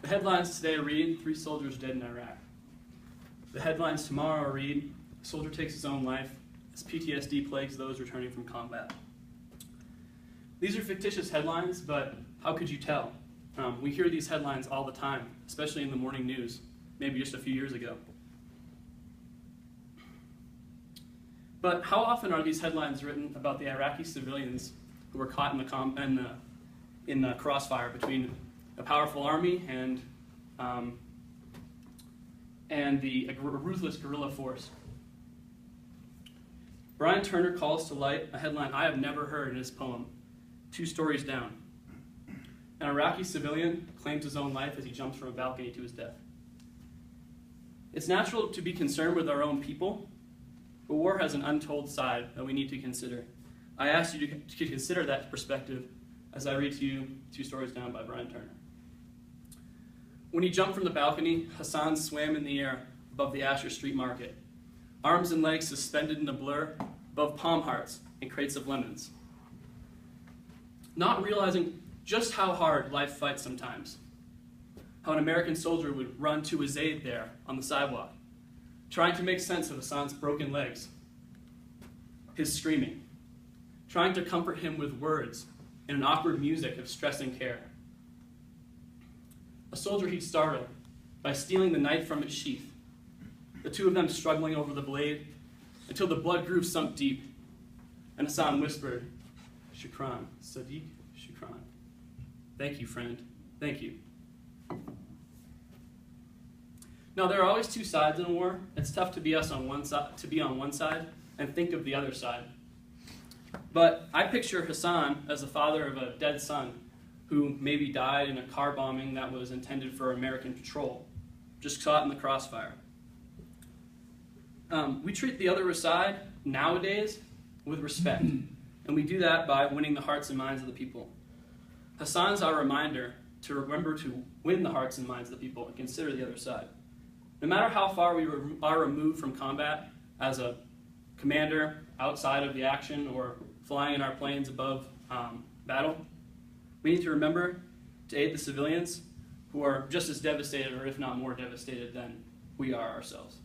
The headlines today read, 3 soldiers dead in Iraq. The headlines tomorrow read, a soldier takes his own life as PTSD plagues those returning from combat. These are fictitious headlines, but how could you tell? We hear these headlines all the time, especially in the morning news, maybe just a few years ago. But how often are these headlines written about the Iraqi civilians who were caught in the crossfire between a powerful army and a ruthless guerrilla force? Brian Turner calls to light a headline I have never heard in his poem, 2 Stories Down. An Iraqi civilian claims his own life as he jumps from a balcony to his death. It's natural to be concerned with our own people, but war has an untold side that we need to consider. I ask you to consider that perspective as I read to you 2 Stories Down by Brian Turner. When he jumped from the balcony, Hassan swam in the air above the Asher Street Market, arms and legs suspended in a blur above palm hearts and crates of lemons. Not realizing just how hard life fights sometimes, how an American soldier would run to his aid there on the sidewalk, trying to make sense of Hassan's broken legs, his screaming, trying to comfort him with words and an awkward music of stress and care. A soldier he'd startled by stealing the knife from its sheath, the 2 of them struggling over the blade until the blood groove sunk deep, and Hassan whispered, "Shukran, Sadiq, Shukran." Thank you, friend. Thank you. Now, there are always 2 sides in a war. It's tough to be on one side and think of the other side. But I picture Hassan as the father of a dead son who maybe died in a car bombing that was intended for American patrol, just caught in the crossfire. We treat the other side nowadays with respect, and we do that by winning the hearts and minds of the people. Hassan's our reminder to remember to win the hearts and minds of the people and consider the other side. No matter how far we are removed from combat as a commander outside of the action or flying in our planes above battle, we need to remember to aid the civilians who are just as devastated, or if not more devastated, than we are ourselves.